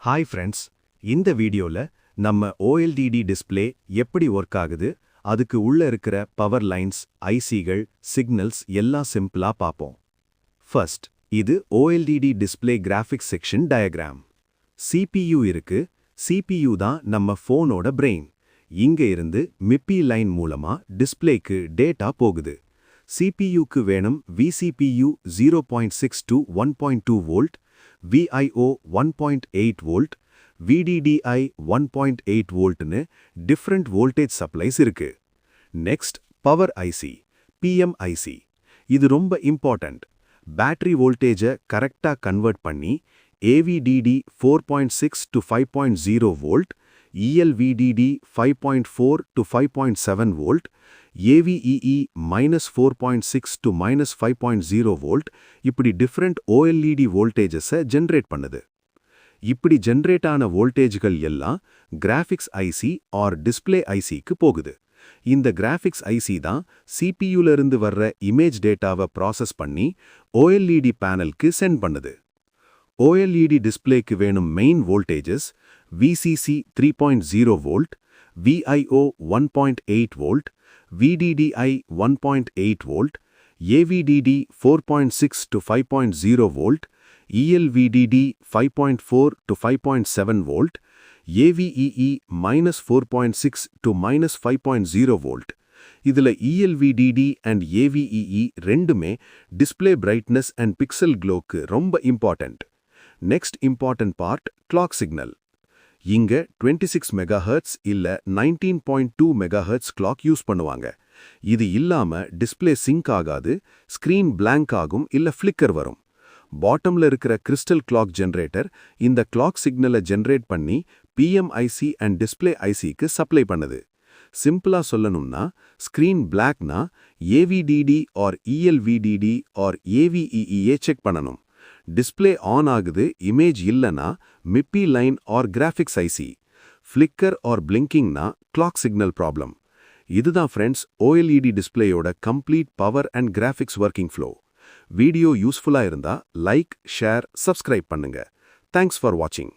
Hi friends, இந்த வீடியோல நம்ம OLED டிஸ்ப்ளே எப்படி ஒர்க் ஆகுது, அதுக்கு உள்ள இருக்கிற பவர் லைன்ஸ், ஐசிகள், சிக்னல்ஸ் எல்லாம் சிம்பிளா பார்ப்போம். ஃபர்ஸ்ட், இது OLED display graphics section diagram. CPU இருக்கு. CPU தான் நம்ம ஃபோனோட பிரெயின். இங்க இருந்து MIPI லைன் மூலமா டிஸ்ப்ளேக்கு டேட்டா போகுது. CPUக்கு வேணும் vCPU 0.6 to 1.2 volt, VIO 1.8 volt, VDDI 1.8 வோல்ட்னு டிஃப்ரெண்ட் வோல்டேஜ் சப்ளைஸ் இருக்கு. Next, power IC, PMIC. இது ரொம்ப இம்பார்ட்டன்ட். பேட்டரி வோல்டேஜை கரெக்டா கன்வெர்ட் பண்ணி AVDD 4.6 to 5.0 volt, ELVDD 5.4 to 5.7 volt, AVEE -4.6 to -5.0 volt இப்படி டிஃப்ரெண்ட் OLED வோல்டேஜஸை ஜென்ரேட் பண்ணுது. இப்படி ஜென்ரேட் ஆன வோல்டேஜ்கள் எல்லாம் கிராஃபிக்ஸ் ஐசி ஆர் டிஸ்ப்ளே ஐசிக்கு போகுது. இந்த கிராஃபிக்ஸ் ஐசி தான் CPUல இருந்து வர்ற இமேஜ் டேட்டாவை ப்ராசஸ் பண்ணி OLED பேனலுக்கு சென்ட் பண்ணுது. OLED டிஸ்ப்ளேக்கு வேணும் main voltages VCC 3.0 volt, VIO 1.8 volt, VDDI 1.8 volt, AVDD 4.6 to 5.0 volt, ELVDD 5.4 to 5.7 volt, AVEE -4.6 to -5.0 volt. இதுல ELVDD and AVEE ரெண்டுமே டிஸ்ப்ளே பிரைட்னஸ் அண்ட் பிக்சல் க்ளோக்கு ரொம்ப important. Next important part clock signal. இங்க 26 megahertz இல்ல 19.2 megahertz clock use பண்ணுவாங்க. இது இல்லாம display sync ஆகாது, screen blank ஆகும் இல்ல ஃபிளிக்கர் வரும். பாட்டம்ல இருக்கிற கிறிஸ்டல் கிளாக் ஜெனரேட்டர் இந்த கிளாக் சிக்னலை ஜெனரேட் பண்ணி PMIC அண்ட் டிஸ்ப்ளே ஐசிக்கு சப்ளை பண்ணுது. சிம்பிளா சொல்லணும்னா, ஸ்கிரீன் பிளாக்னா AVDD or ELVDD or AVEE check பண்ணணும். டிஸ்ப்ளே ஆன் ஆகுது, இமேஜ் இல்லனா MIPI line or graphics IC. Flicker or பிளிங்கிங்னா கிளாக் சிக்னல் ப்ராப்ளம். இதுதான் ஃப்ரெண்ட்ஸ் OLED டிஸ்ப்ளேயோட complete power and graphics working flow. Video யூஸ்ஃபுல்லா இருந்தா லைக், ஷேர், சப்ஸ்கிரைப் பண்ணுங்க. Thanks for வாட்சிங்.